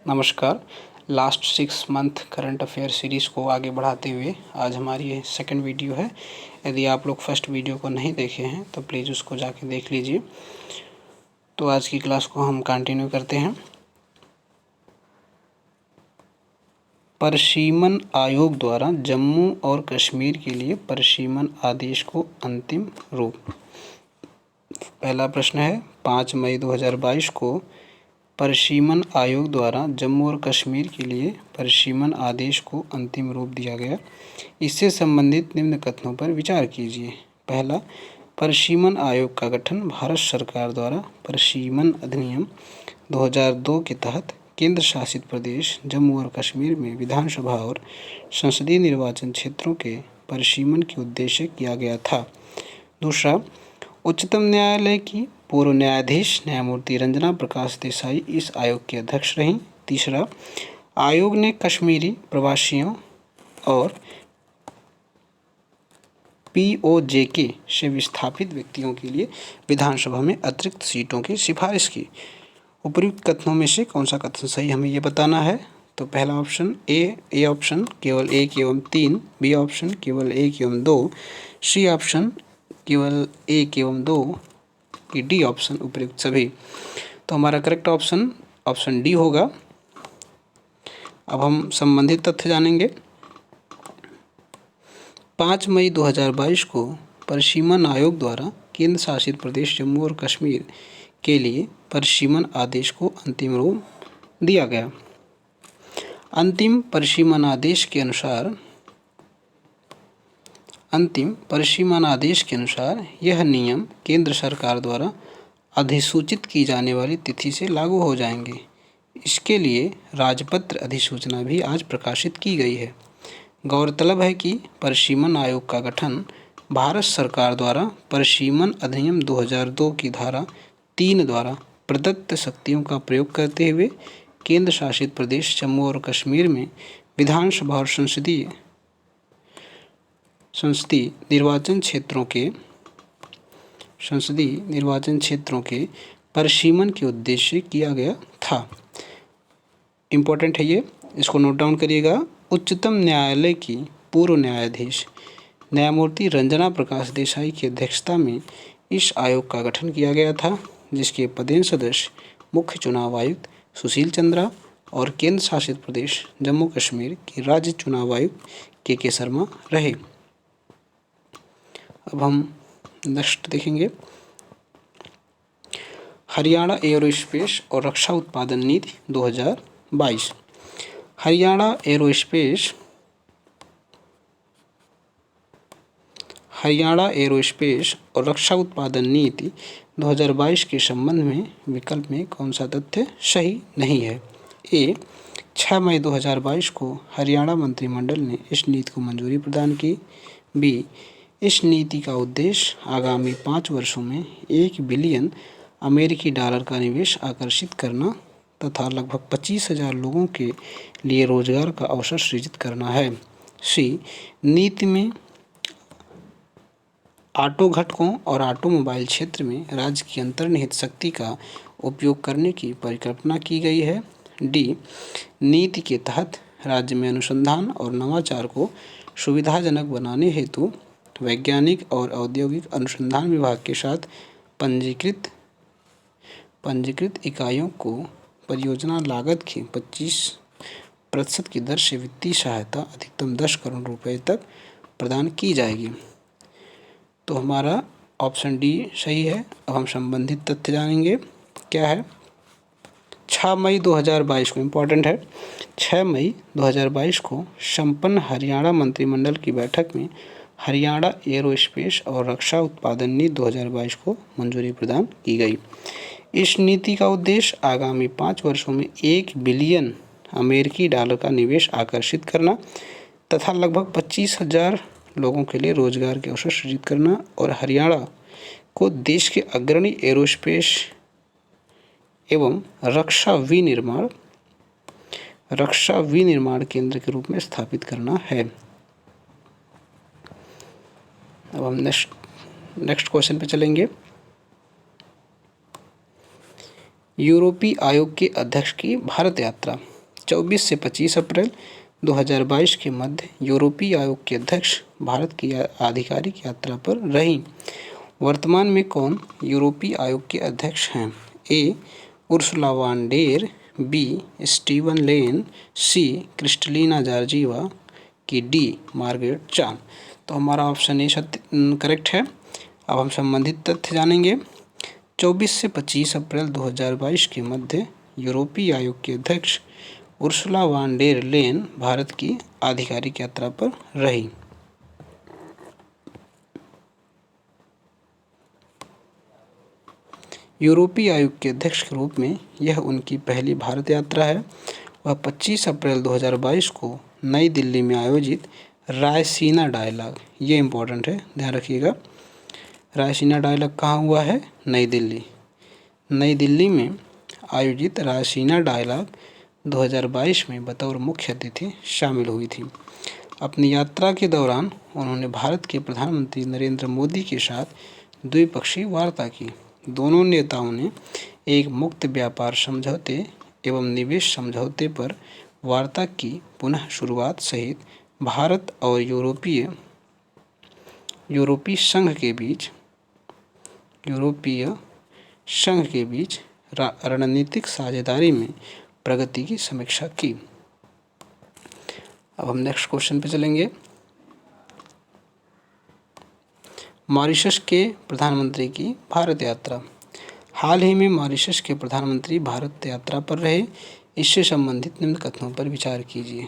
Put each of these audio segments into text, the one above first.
नमस्कार। Last 6 month current affair series को आगे बढ़ाते हुए आज हमारी ये सेकंड वीडियो है। यदि आप लोग फर्स्ट वीडियो को नहीं देखे हैं तो प्लीज़ उसको जाके देख लीजिए। तो आज की क्लास को हम कंटिन्यू करते हैं। परिसीमन आयोग द्वारा जम्मू और कश्मीर के लिए परिसीमन आदेश को अंतिम रूप। पहला प्रश्न है 5 मई 2022 को परिसीमन आयोग द्वारा जम्मू और कश्मीर के लिए परिसीमन आदेश को अंतिम रूप दिया गया। इससे संबंधित निम्न कथनों पर विचार कीजिए। पहला, परिसीमन आयोग का गठन भारत सरकार द्वारा परिसीमन अधिनियम 2002 के तहत केंद्र शासित प्रदेश जम्मू और कश्मीर में विधानसभा और संसदीय निर्वाचन क्षेत्रों के परिसीमन के उद्देश्य किया गया था। दूसरा, उच्चतम न्यायालय की पूर्व न्यायाधीश न्यायमूर्ति रंजना प्रकाश देसाई इस आयोग के अध्यक्ष रहीं। तीसरा, आयोग ने कश्मीरी प्रवासियों और पीओजेके से विस्थापित व्यक्तियों के लिए विधानसभा में अतिरिक्त सीटों की सिफारिश की। उपयुक्त कथनों में से कौन सा कथन सही हमें ये बताना है। तो पहला ऑप्शन ए ऑप्शन केवल 1 एवं 3, बी ऑप्शन केवल 1 एवं 2, सी ऑप्शन केवल 1 एवं 2 कि डी ऑप्शन उपयुक्त सभी। तो हमारा करेक्ट ऑप्शन डी होगा। अब हम संबंधित तथ्य जानेंगे। 5 मई 2022 को परिसीमन आयोग द्वारा केंद्र शासित प्रदेश जम्मू और कश्मीर के लिए परिसीमन आदेश को अंतिम रूप दिया गया। अंतिम परिसीमन आदेश के अनुसार यह नियम केंद्र सरकार द्वारा अधिसूचित की जाने वाली तिथि से लागू हो जाएंगे। इसके लिए राजपत्र अधिसूचना भी आज प्रकाशित की गई है। गौरतलब है कि परिसीमन आयोग का गठन भारत सरकार द्वारा परिसीमन अधिनियम 2002 की धारा 3 द्वारा प्रदत्त शक्तियों का प्रयोग करते हुए केंद्र शासित प्रदेश जम्मू और कश्मीर में विधानसभा और संसदीय निर्वाचन क्षेत्रों के परिसीमन के उद्देश्य किया गया था। इम्पोर्टेंट है ये, इसको नोट डाउन करिएगा। उच्चतम न्यायालय की पूर्व न्यायाधीश न्यायमूर्ति रंजना प्रकाश देसाई की अध्यक्षता में इस आयोग का गठन किया गया था, जिसके पदेन सदस्य मुख्य चुनाव आयुक्त सुशील चंद्रा और केंद्र शासित प्रदेश जम्मू कश्मीर के राज्य चुनाव आयुक्त के शर्मा रहे। अब हम नेक्स्ट देखेंगे। हरियाणा एरोस्पेस और रक्षा उत्पादन नीति 2022। हरियाणा एरोस्पेस और रक्षा उत्पादन नीति 2022 के संबंध में विकल्प में कौन सा तथ्य सही नहीं है। ए, 6 मई 2022 को हरियाणा मंत्रिमंडल ने इस नीति को मंजूरी प्रदान की। बी, इस नीति का उद्देश्य आगामी 5 वर्षों में 1 बिलियन अमेरिकी डॉलर का निवेश आकर्षित करना तथा लगभग 25,000 लोगों के लिए रोजगार का अवसर सृजित करना है। सी, नीति में ऑटो घटकों और ऑटोमोबाइल क्षेत्र में राज्य की अंतर्निहित शक्ति का उपयोग करने की परिकल्पना की गई है। डी, नीति के तहत राज्य में अनुसंधान और नवाचार को सुविधाजनक बनाने हेतु वैज्ञानिक और औद्योगिक अनुसंधान विभाग के साथ पंजीकृत इकाइयों को परियोजना लागत की 25% की दर से वित्तीय सहायता अधिकतम 10 करोड़ रुपए तक प्रदान की जाएगी। तो हमारा ऑप्शन डी सही है। अब हम संबंधित तथ्य जानेंगे क्या है। 6 मई 2022 को इम्पोर्टेंट है। 6 मई 2022 को संपन्न हरियाणा मंत्रिमंडल की बैठक में हरियाणा एरोस्पेस और रक्षा उत्पादन नीति 2022 को मंजूरी प्रदान की गई। इस नीति का उद्देश्य आगामी 5 वर्षों में 1 बिलियन अमेरिकी डॉलर का निवेश आकर्षित करना तथा लगभग 25,000 लोगों के लिए रोजगार के अवसर सृजित करना और हरियाणा को देश के अग्रणी एरोस्पेस एवं रक्षा विनिर्माण केंद्र के रूप में स्थापित करना है। अब हम नेक्स्ट क्वेश्चन पे चलेंगे। यूरोपीय आयोग के अध्यक्ष की भारत यात्रा। 24 से 25 अप्रैल 2022 के मध्य यूरोपीय आयोग के अध्यक्ष भारत की आधिकारिक यात्रा पर रहीं। वर्तमान में कौन यूरोपीय आयोग के अध्यक्ष हैं? A. Ursula von der, B. Steven Lane, C. Kristalina Georgieva की डी. Margaret Chan. तो हमारा ऑप्शन ए करेक्ट है। अब हम संबंधित तथ्य जानेंगे। 24 से 25 अप्रैल 2022 के मध्य यूरोपीय आयोग के अध्यक्ष Ursula von der Leyen Bharat की आधिकारिक यात्रा पर रही। यूरोपीय आयोग के अध्यक्ष के रूप में यह उनकी पहली भारत यात्रा है। वह 25 अप्रैल 2022 को नई दिल्ली में आयोजित रायसीना डायलॉग, ये इम्पोर्टेंट है, ध्यान रखिएगा। रायसीना डायलॉग कहाँ हुआ है? नई दिल्ली। नई दिल्ली में आयोजित रायसीना डायलॉग 2022 में बतौर मुख्य अतिथि शामिल हुई थी। अपनी यात्रा के दौरान उन्होंने भारत के प्रधानमंत्री नरेंद्र मोदी के साथ द्विपक्षीय वार्ता की। दोनों नेताओं ने एक मुक्त व्यापार समझौते एवं निवेश समझौते पर वार्ता की पुनः शुरुआत सहित भारत और यूरोपीय संघ के बीच रणनीतिक साझेदारी में प्रगति की समीक्षा की। अब हम नेक्स्ट क्वेश्चन पे चलेंगे। मॉरिशस के प्रधानमंत्री की भारत यात्रा। हाल ही में मॉरिशस के प्रधानमंत्री भारत यात्रा पर रहे। इससे संबंधित निम्न कथनों पर विचार कीजिए।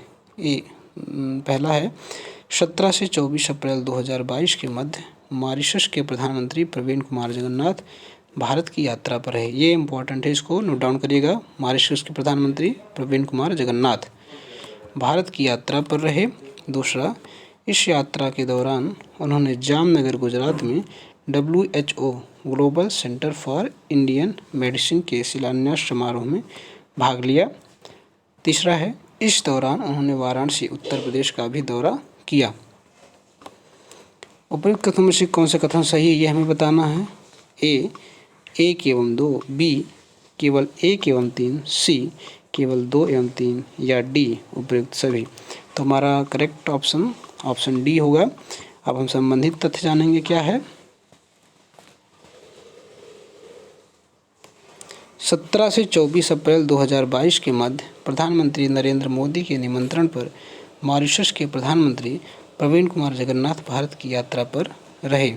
पहला है 17 से 24 अप्रैल 2022 के मध्य मॉरिशस के प्रधानमंत्री प्रवीण कुमार जगन्नाथ भारत की यात्रा पर है। ये इंपॉर्टेंट है, इसको नोट डाउन करिएगा। मॉरिशस के प्रधानमंत्री प्रवीण कुमार जगन्नाथ भारत की यात्रा पर रहे। दूसरा, इस यात्रा के दौरान उन्होंने जामनगर गुजरात में WHO global centre for Indian medicine के शिलान्यास समारोह में भाग लिया। तीसरा है, इस दौरान उन्होंने वाराणसी उत्तर प्रदेश का भी दौरा किया। उपयुक्त कथनों में से कौन सा कथन सही है, ये हमें बताना है। ए 1 एवं 2, बी केवल 1 एवं 3, सी केवल 2 एवं 3 या डी उपयुक्त सभी। तो हमारा करेक्ट ऑप्शन डी होगा। अब हम संबंधित तथ्य जानेंगे क्या है। 17 से 24 अप्रैल 2022 के मध्य प्रधानमंत्री नरेंद्र मोदी के निमंत्रण पर मॉरिशस के प्रधानमंत्री प्रवीण कुमार जगन्नाथ भारत की यात्रा पर रहे।